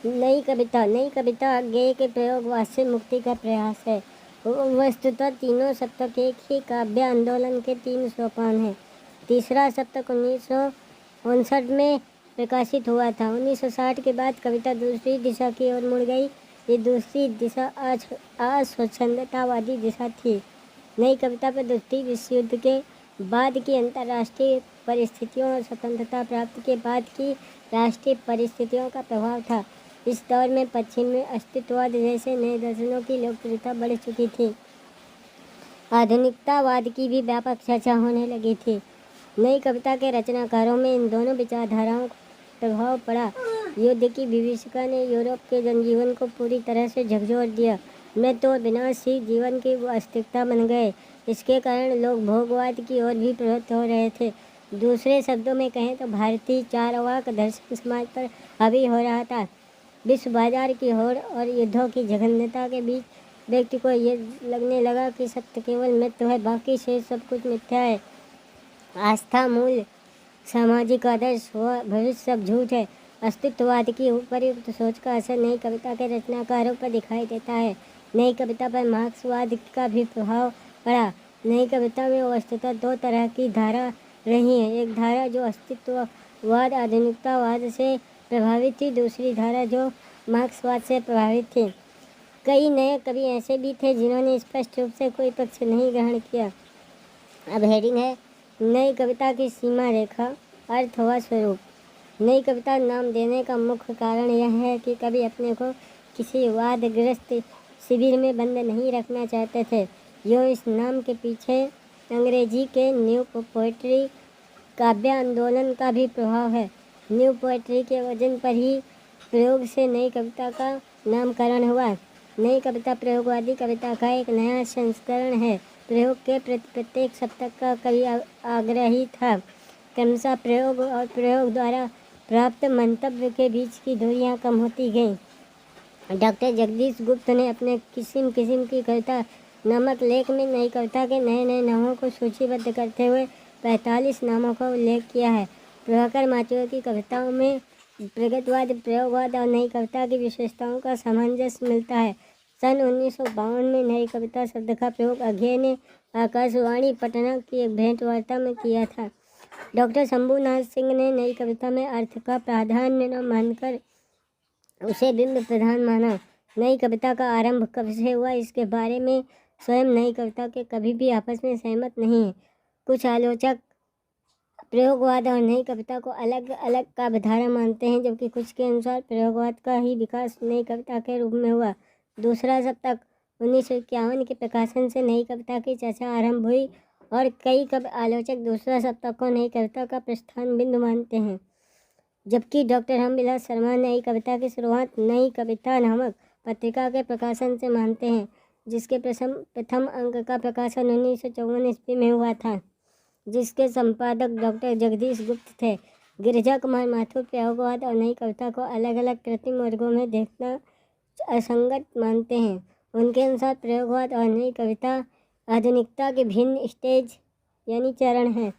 नई कविता अज्ञेय के प्रयोग वास्तविक मुक्ति का प्रयास है। वस्तुतः तीनों सप्तक एक ही काव्य आंदोलन के 3 सोपान हैं। तीसरा सप्तक 1959 में प्रकाशित हुआ था। 1960 के बाद कविता दूसरी दिशा की ओर मुड़ गई। ये दूसरी दिशा अस्वच्छंदतावादी दिशा थी। नई कविता पर द्वितीय विश्व युद्ध के बाद की अंतर्राष्ट्रीय परिस्थितियों और स्वतंत्रता प्राप्ति के बाद की राष्ट्रीय परिस्थितियों का प्रभाव था। इस दौर में पश्चिम में अस्तित्ववाद जैसे नए दर्शनों की लोकप्रियता बढ़ चुकी थी। आधुनिकतावाद की भी व्यापक चर्चा होने लगी थी। नई कविता के रचनाकारों में इन दोनों विचारधाराओं का प्रभाव पड़ा। युद्ध की विभीषिका ने यूरोप के जनजीवन को पूरी तरह से झकझोर दिया। मृत्यु और विनाश ही जीवन की वास्तविकता बन गए। इसके कारण लोग भोगवाद की ओर भी प्रवृत्त हो रहे थे। दूसरे शब्दों में कहें तो भारतीय चारवाक दर्शन समाज पर हावी हो रहा था। विश्व बाजार की होड़ और युद्धों की जघन्यता के बीच व्यक्ति को ये लगने लगा कि सत्य केवल मृत्यु है, बाकी शेष सब कुछ मिथ्या है। आस्था, मूल्य, सामाजिक आदर्श व भविष्य सब झूठ है। अस्तित्ववाद की उपयुक्त सोच का असर नई कविता के रचनाकारों पर दिखाई देता है। नई कविता पर मार्क्सवाद का भी प्रभाव पड़ा। नई कविता में वस्तुतः 2 तरह की धारा रही है। एक धारा जो अस्तित्ववाद आधुनिकतावाद से प्रभावित थी, दूसरी धारा जो मार्क्सवाद से प्रभावित थी। कई नए कवि ऐसे भी थे जिन्होंने स्पष्ट रूप से कोई पक्ष नहीं ग्रहण किया। अब हेडिंग है नई कविता की सीमा रेखा, अर्थ व स्वरूप। नई कविता नाम देने का मुख्य कारण यह है कि कवि अपने को किसी वादग्रस्त शिविर में बंद नहीं रखना चाहते थे। यूँ इस नाम के पीछे अंग्रेजी के न्यू पोएट्री काव्य आंदोलन का भी प्रभाव है। न्यू पोएट्री के वजन पर ही प्रयोग से नई कविता का नामकरण हुआ। नई कविता प्रयोगवादी कविता का एक नया संस्करण है। प्रयोग के प्रति प्रत्येक सप्तक का कवि आग्रही था। क्रमशः प्रयोग और प्रयोग द्वारा प्राप्त मंतव्य के बीच की दूरियां कम होती गईं। डॉक्टर जगदीश गुप्त ने अपने किस्म की कविता नामक लेख में नई कविता के नए नए नामों को सूचीबद्ध करते हुए 45 नामों का उल्लेख किया है। प्रभाकर माथुर की कविताओं में प्रगतवाद, प्रयोगवाद और नई कविता की विशेषताओं का सामंजस्य मिलता है। सन 1952 में नई कविता शब्द का प्रयोग अज्ञेय ने आकाशवाणी पटना की एक भेंट वार्ता में किया था। डॉक्टर शंभूनाथ सिंह ने नई कविता में अर्थ का प्राधान्य न मानकर उसे बिंब प्रधान माना। नई कविता का आरंभ कब से हुआ, इसके बारे में स्वयं नई कविता के कभी भी आपस में सहमत नहीं है। कुछ आलोचक प्रयोगवाद और नई कविता को अलग अलग काव्यधारा मानते हैं, जबकि कुछ के अनुसार प्रयोगवाद का ही विकास नई कविता के रूप में हुआ। दूसरा सप्तक 1951 के प्रकाशन से नई कविता की चर्चा आरंभ हुई और कई कवि आलोचक दूसरा सप्तक को नई कविता का प्रस्थान बिंदु मानते हैं, जबकि डॉक्टर रामविलास शर्मा नई कविता की शुरुआत नई कविता नामक पत्रिका के प्रकाशन से मानते हैं, जिसके प्रथम अंक का प्रकाशन 1954 ईस्वी में हुआ था, जिसके संपादक डॉक्टर जगदीश गुप्त थे। गिरिजा कुमार माथुर प्रयोगवाद और नई कविता को अलग अलग कृत्रिम वर्गों में देखना असंगत मानते हैं। उनके अनुसार प्रयोगवाद और नई कविता आधुनिकता के भिन्न स्टेज यानी चरण हैं।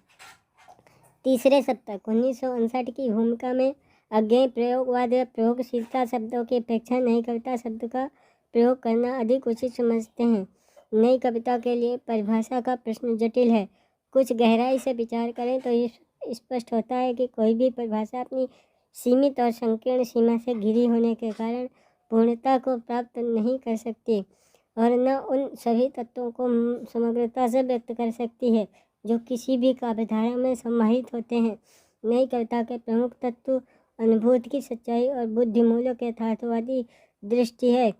तीसरे सप्तक 1959 की भूमिका में अज्ञेय प्रयोगवाद व प्रयोगशीलता शब्दों की अपेक्षा नई कविता शब्द का प्रयोग करना अधिक उचित समझते हैं। नई कविता के लिए परिभाषा का प्रश्न जटिल है। कुछ गहराई से विचार करें तो ये स्पष्ट होता है कि कोई भी परिभाषा अपनी सीमित और संकीर्ण सीमा से घिरी होने के कारण पूर्णता को प्राप्त नहीं कर सकती और न उन सभी तत्वों को समग्रता से व्यक्त कर सकती है जो किसी भी काव्यधारा में समाहित होते हैं। नई कविता के प्रमुख तत्व अनुभूति की सच्चाई और बुद्धिमूल्यों के यथार्थवादी दृष्टि है।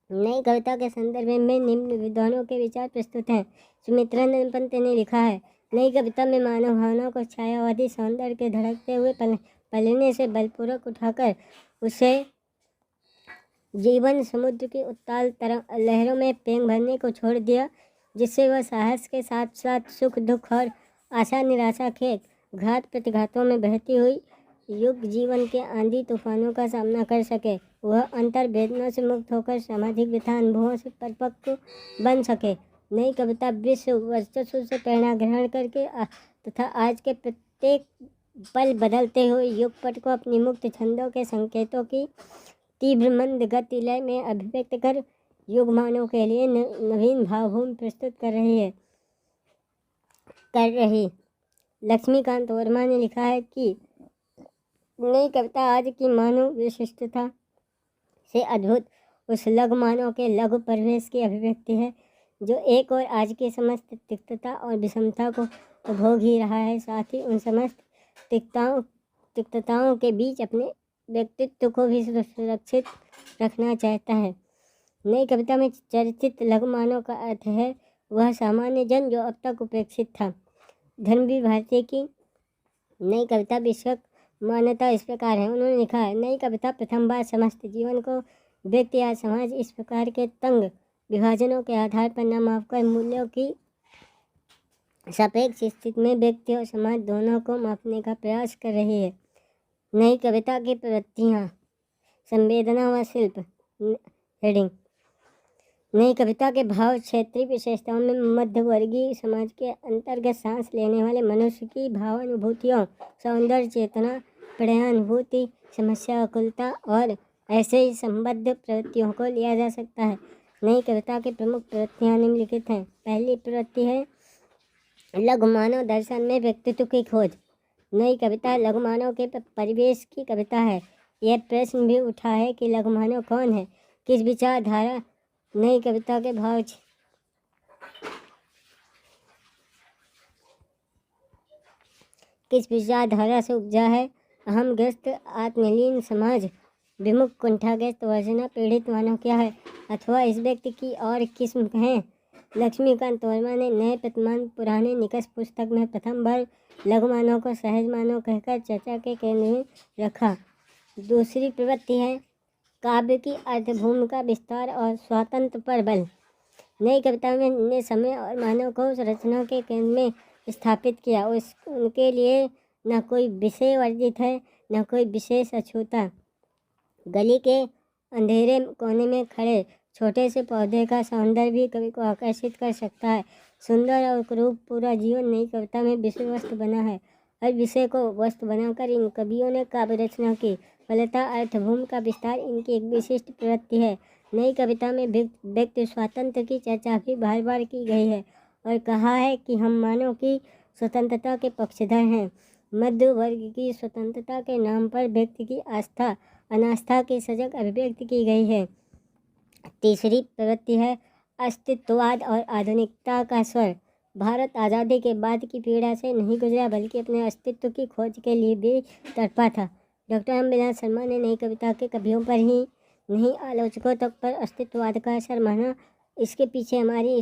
नई कविता के संदर्भ में निम्न विद्वानों के विचार प्रस्तुत हैं। सुमित्रानंद पंत ने लिखा है, नई कविता में मानव भावनाओं को छायावादी सौंदर्य के धड़कते हुए पलने से बलपूर्वक उठाकर उसे जीवन समुद्र की उत्ताल लहरों में पेंग भरने को छोड़ दिया, जिससे वह साहस के साथ साथ सुख दुख और आशा निराशा के घात प्रतिघातों में बहती हुई युग जीवन के आंधी तूफानों का सामना कर सके। वह अंतर्वेदना से मुक्त होकर सामाजिक व्यथा अनुभवों से परिपक्व बन सके। नई कविता विश्व वर्चस्व से प्रेरणा ग्रहण करके तथा आज के प्रत्येक पल बदलते हुए युगपट को अपनी मुक्त छंदों के संकेतों की तीव्र मंद गति लय में अभिव्यक्त कर युगमानों के लिए नवीन भावभूमि प्रस्तुत कर रही। लक्ष्मीकांत वर्मा ने लिखा है कि नई कविता आज की मानव विशिष्टता से अद्भुत उस लघु मानव के लघु परिवेश की अभिव्यक्ति है जो एक और आज की समस्त तिक्तता और विषमता को भोग ही रहा है, साथ ही उन समस्त तिक्तताओं के बीच अपने व्यक्तित्व को भी सुरक्षित रखना चाहता है। नई कविता में चर्चित लघु मानव का अर्थ है वह सामान्य जन जो अब तक उपेक्षित था। धर्मवीर भारती की नई कविता विषयक मान्यता इस प्रकार है। उन्होंने लिखा है, नई कविता प्रथम बार समस्त जीवन को व्यक्ति या समाज इस प्रकार के तंग विभाजनों के आधार पर न मापकर मूल्यों की सापेक्ष स्थिति में व्यक्ति और समाज दोनों को मापने का प्रयास कर रही है। नई कविता की प्रवृत्तियाँ, संवेदना व शिल्प। हेडिंग, नई कविता के भाव क्षेत्रीय विशेषताओं में मध्यवर्गीय समाज के अंतर्गत सांस लेने वाले मनुष्य की भावानुभूतियों, सौंदर्य चेतना, प्रणयानुभूति, समस्या अकुलता और ऐसे ही संबद्ध प्रवृत्तियों को लिया जा सकता है। नई कविता की प्रमुख प्रवृत्तियाँ निम्नलिखित हैं। पहली प्रवृत्ति है लघु मानव दर्शन में व्यक्तित्व की खोज। नई कविता लघु मानव के परिवेश की कविता है। यह प्रश्न भी उठा है कि लघु मानव कौन है, किस विचारधारा नई कविता के भाव किस विचारधारा से उपजा है। अहम ग्रस्त आत्मलीन समाज विमुख कुंठाग्रस्त वर्जना पीड़ित मानव क्या है, अथवा इस व्यक्ति की और किस्म है। लक्ष्मीकांत वर्मा ने नए प्रतिमान पुराने निकष पुस्तक में प्रथम बार लघु मानव को सहज मानव कहकर चर्चा के केंद्र में रखा। दूसरी प्रवृत्ति है काव्य की अर्थभूमि का विस्तार और स्वातंत्र पर बल। नई कविता में ने समय और मानव को रचना के केंद्र में स्थापित किया। उनके लिए न कोई विषय वर्जित है, न कोई विशेष अछूता। गली के अंधेरे कोने में खड़े छोटे से पौधे का सौंदर्य भी कवि को आकर्षित कर सकता है। सुंदर और कुरूप पूरा जीवन नई कविता में विषय वस्तु बना है। हर विषय को वस्तु बनाकर इन कवियों ने काव्य रचना की। फलतः अर्थभूमि का विस्तार इनकी एक विशिष्ट प्रवृत्ति है। नई कविता में व्यक्ति स्वातंत्र की चर्चा भी बार बार की गई है और कहा है कि हम मानव की स्वतंत्रता के पक्षधर हैं। मध्य वर्ग की स्वतंत्रता के नाम पर व्यक्ति की आस्था अनास्था की सजग अभिव्यक्ति की गई है। तीसरी प्रवृत्ति है अस्तित्ववाद और आधुनिकता का स्वर। भारत आज़ादी के बाद की पीड़ा से नहीं गुजरा बल्कि अपने अस्तित्व की खोज के लिए भी तड़पा था। डॉक्टर अम्बिलास शर्मा ने नई कविता के कवियों पर ही नहीं आलोचकों तक पर अस्तित्ववाद का असर माना। इसके पीछे हमारी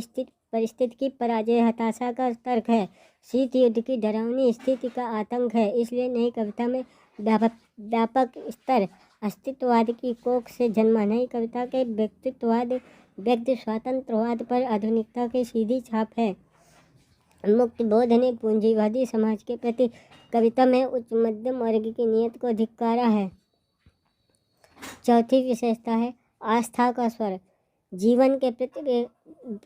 परिस्थिति की पराजय हताशा का तर्क है। शीत युद्ध की डरावनी स्थिति का आतंक है। इसलिए नई कविता में व्यापक स्तर अस्तित्ववाद की कोख से जन्मा। नई कविता के व्यक्तित्ववाद व्यक्ति स्वातंत्रवाद पर आधुनिकता की सीधी छाप है। मुक्त बोध ने पूंजीवादी समाज के प्रति कविता में उच्च मध्यम वर्ग की नीयत को धिक्कारा है। चौथी विशेषता है आस्था का स्वर जीवन के प्रति।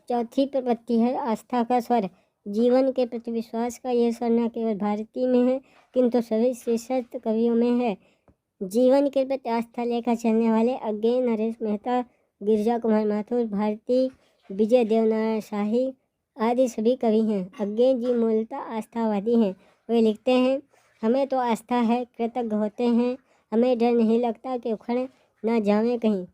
चौथी प्रवृत्ति है आस्था का स्वर जीवन के प्रति विश्वास का। यह स्वर न केवल भारती में है किंतु सभी शीर्षस्थ कवियों में है। जीवन के प्रति आस्था लेकर चलने वाले अज्ञे नरेश मेहता, गिरिजा कुमार माथुर, भारती, विजय देवनारायण शाही आदि सभी कवि हैं। अज्ञे जी मूलतः आस्थावादी हैं। वे लिखते हैं, हमें तो आस्था है, कृतज्ञ होते हैं, हमें डर नहीं लगता कि उखड़ न जावें कहीं।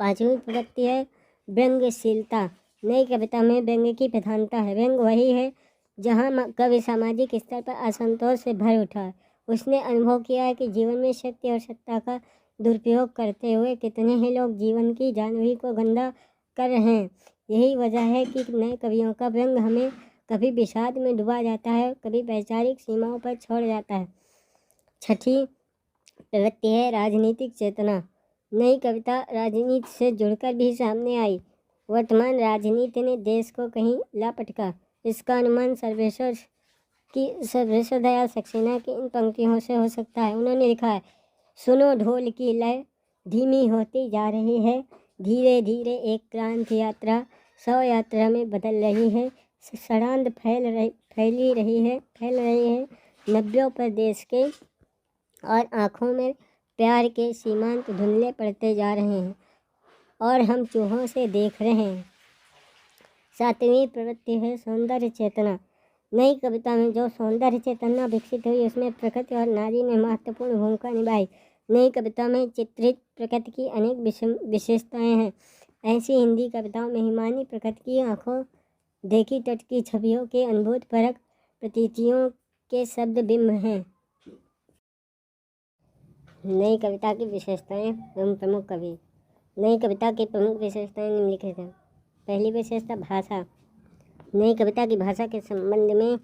पांचवी प्रवृत्ति है व्यंग्यशीलता। नई कविता में व्यंग्य की प्रधानता है। व्यंग्य वही है जहाँ कवि सामाजिक स्तर पर असंतोष से भर उठा। उसने अनुभव किया है कि जीवन में शक्ति और सत्ता का दुरुपयोग करते हुए कितने ही लोग जीवन की जानवी को गंदा कर रहे हैं। यही वजह है कि नए कवियों का व्यंग्य हमें कभी विषाद में डुबा जाता है, कभी वैचारिक सीमाओं पर छोड़ जाता है। छठी प्रवृत्ति है राजनीतिक चेतना। नई कविता राजनीति से जुड़कर भी सामने आई। वर्तमान राजनीति ने देश को कहीं ला पटका। इसका अनुमान सर्वेश्वर दयाल सक्सेना की इन पंक्तियों से हो सकता है। उन्होंने लिखा है, सुनो ढोल की लय धीमी होती जा रही है, धीरे धीरे एक क्रांति यात्रा 100 यात्रा में बदल रही है। सड़ांध फैल रही है नब्बों पर देश के और आँखों में प्यार के सीमांत धुंधले पड़ते जा रहे हैं और हम चूहों से देख रहे हैं। 7वीं प्रवृत्ति है सौंदर्य चेतना। नई कविता में जो सौंदर्य चेतना विकसित हुई उसमें प्रकृति और नारी ने महत्वपूर्ण भूमिका निभाई। नई कविता में चित्रित प्रकृति की अनेक विशेषताएं हैं। ऐसी हिंदी कविताओं में हिमानी प्रकृति की आंखों देखी तट की छवियों के अनुभूत परक प्रतीतियों के शब्द बिंब हैं। नई कविता की विशेषताएं एवं प्रमुख कवि। नई कविता की प्रमुख विशेषताएं निम्नलिखित हैं। पहली विशेषता भाषा। नई कविता की भाषा के संबंध में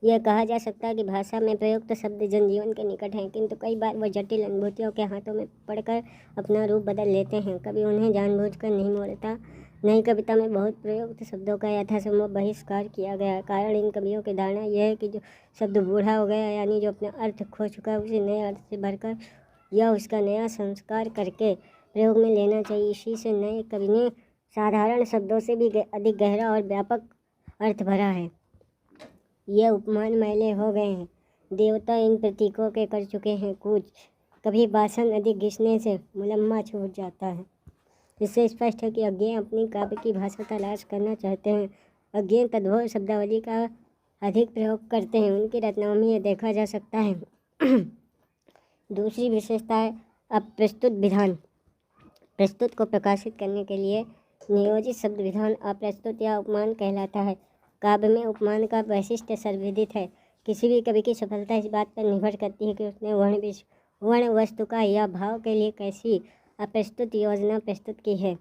यह कहा जा सकता है कि भाषा में प्रयुक्त शब्द जनजीवन के निकट हैं, किंतु कई बार वह जटिल अनुभूतियों के हाथों में पड़कर अपना रूप बदल लेते हैं। कभी उन्हें जानबूझकर नहीं मोड़ता। नई कविता में बहुत प्रयुक्त शब्दों का यथासंभव बहिष्कार किया गया है। कारण इन कवियों की धारणा यह है कि जो शब्द बूढ़ा हो गया, यानी जो अपने अर्थ खो चुका है, उसे नए अर्थ से भरकर या उसका नया संस्कार करके प्रयोग में लेना चाहिए। इसी से नए कवि ने साधारण शब्दों से भी अधिक गहरा और व्यापक अर्थ भरा है। यह उपमान मैले हो गए हैं। देवता इन प्रतीकों के कर चुके हैं कूच। कभी भाषण अधिक घिसने से मुलम्मा छूट जाता है। इससे स्पष्ट है कि अज्ञे अपनी काव्य की भाषा तलाश करना चाहते हैं। अज्ञे तद्भव शब्दावली का अधिक प्रयोग करते हैं। उनकी रचनाओं में यह देखा जा सकता है। दूसरी विशेषता है अप्रस्तुत विधान। प्रस्तुत को प्रकाशित करने के लिए नियोजित शब्द विधान अप्रस्तुत या उपमान कहलाता है। काव्य में उपमान का वैशिष्ट्य सर्वविदित है। किसी भी कवि की सफलता इस बात पर निर्भर करती है कि उसने वर्ण वस्तु का या भाव के लिए कैसी अप्रस्तुत योजना प्रस्तुत की है।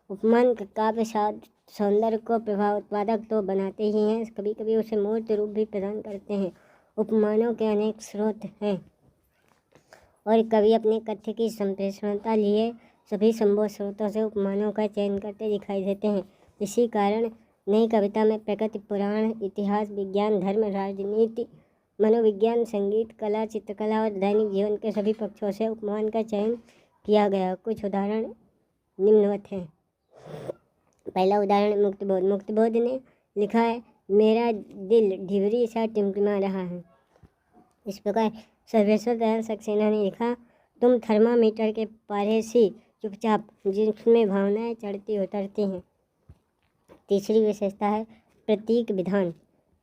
उपमान काव्य सौंदर्य को प्रभाव उत्पादक तो बनाते ही हैं, कभी कभी उसे मूर्त रूप भी प्रदान करते हैं। उपमानों के अनेक स्रोत हैं और कवि अपने कथ्य की संप्रेषणता लिए सभी संभव स्रोतों से उपमानों का चयन करते दिखाई देते हैं। इसी कारण नई कविता में प्रकृति, पुराण, इतिहास, विज्ञान, धर्म, राजनीति, मनोविज्ञान, संगीत, कला, चित्रकला और दैनिक जीवन के सभी पक्षों से उपमान का चयन किया गया। कुछ उदाहरण निम्नवत हैं। पहला उदाहरण मुक्तबोध। मुक्तबोध ने लिखा है, मेरा दिल ढिबरी सा टिमटिमा रहा है। इस प्रकार सर्वेश्वर दयाल सक्सेना ने लिखा, तुम थर्मामीटर के पारे सी चुपचाप, जिसमें भावनाएं चढ़ती उतरती हैं। तीसरी विशेषता है प्रतीक विधान।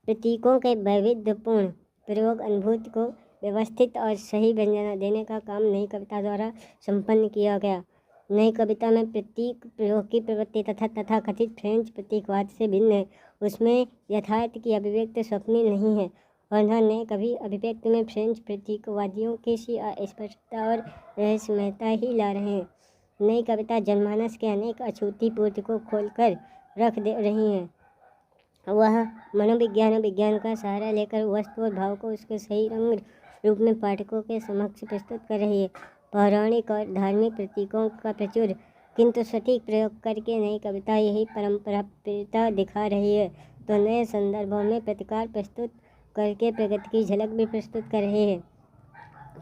प्रतीकों के वैविध्यपूर्ण प्रयोग अनुभूति को व्यवस्थित और सही व्यंजना देने का काम नई कविता द्वारा संपन्न किया गया। नई कविता में प्रतीक प्रयोग की प्रवृत्ति तथाकथित फ्रेंच प्रतीकवाद से भिन्न है। उसमें यथार्थ की अभिव्यक्ति स्वप्निल नहीं है और न नए कवि अभिव्यक्ति में फ्रेंच प्रतीकवादियों की सी अस्पष्टता और रहस्यमयता ही ला रहे हैं। नई कविता जनमानस के अनेक अछूती पूर्ति को खोलकर रख दे रही हैं। वह मनोविज्ञान और विज्ञान का सहारा लेकर वस्तु और भाव को उसके सही रंग रूप में पाठकों के समक्ष प्रस्तुत कर रही है। पौराणिक और धार्मिक प्रतीकों का प्रचुर किंतु सटीक प्रयोग करके नई कविता यही परंपरा दिखा रही है, तो नए संदर्भों में प्रतिकार प्रस्तुत करके प्रगति की झलक भी प्रस्तुत कर रही है।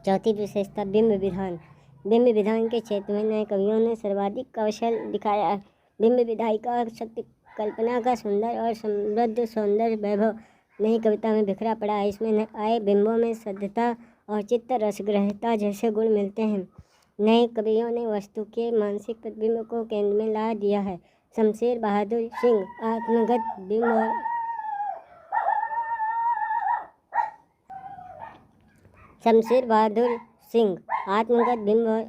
चौथी विशेषता बिंब विधान। बिंब विधान के क्षेत्र में नए कवियों ने सर्वाधिक कौशल दिखाया है। बिंब विधाई का शक्ति कल्पना का सुंदर और समृद्ध सौंदर्य वैभव नई कविता में बिखरा पड़ा है। इसमें आए बिंबों में शुद्धता और चित्त रसग्रहता जैसे गुण मिलते हैं। नए कवियों ने वस्तु के मानसिक प्रतिबिंब को केंद्र में ला दिया है। शमशेर बहादुर सिंह आत्मगत बिंब और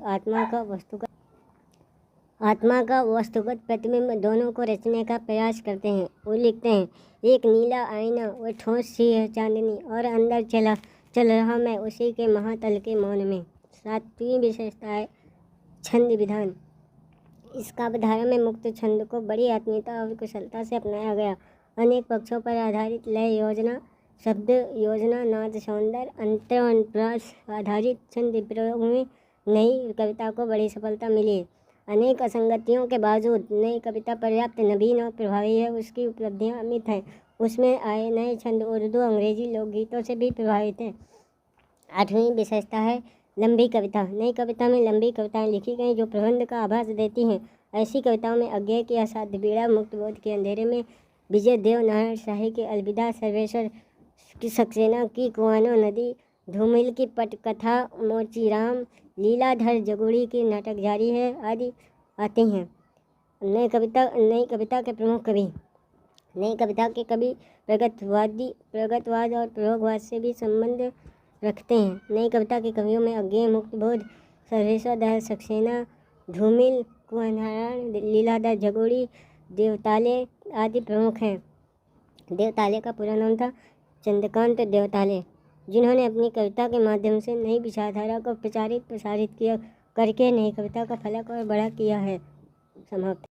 आत्मा का वस्तुगत प्रतिबिंब दोनों को रचने का प्रयास करते हैं। वो लिखते हैं, एक नीला आईना वो ठोस सी है चांदनी, और अंदर चल रहा मैं उसी के महातल के मौन में। सातवीं विशेषता है छंद विधान। इस काव्यधारा में मुक्त छंद को बड़ी आत्मीयता और कुशलता से अपनाया गया। अनेक पक्षों पर आधारित लय योजना, शब्द योजना, नाद सौंदर्य, अंतर अनुप्रास आधारित छंद प्रयोग में नई कविता को बड़ी सफलता मिली। अनेक असंगतियों के बावजूद नई कविता पर्याप्त नवीन और प्रभावी है। उसकी उपलब्धियां अमित हैं। उसमें आए नए छंद उर्दू अंग्रेजी लोकगीतों से भी प्रभावित हैं। आठवीं विशेषता है लंबी कविता। नई कविता में लंबी कविताएं लिखी गई जो प्रबंध का आभास देती हैं। ऐसी कविताओं में अज्ञे की असाध्य पीड़ा, मुक्तबोध के अंधेरे में विजय देव नारायण शाही के अलविदा, सर्वेश्वर की सक्सेना की कुआनो नदी, धूमिल की पटकथा, मोचीराम, लीलाधर जगोड़ी की नाटक जारी है आदि आते हैं। नई कविता के प्रमुख कवि। नई कविता के कवि प्रगतवाद और प्रयोगवाद से भी संबंध रखते हैं। नई कविता के कवियों में अज्ञेय, मुक्तबोध, सर्वेश्वर दयाल सक्सेना, धूमिल, कुंवरनारायण, लीलाधर जगोड़ी, देवताले आदि प्रमुख हैं। देवताले का पूरा नाम था चंद्रकांत देवताले, जिन्होंने अपनी कविता के माध्यम से नई विचारधारा को प्रसारित किया करके नई कविता का फलक और बड़ा किया है। समाप्त।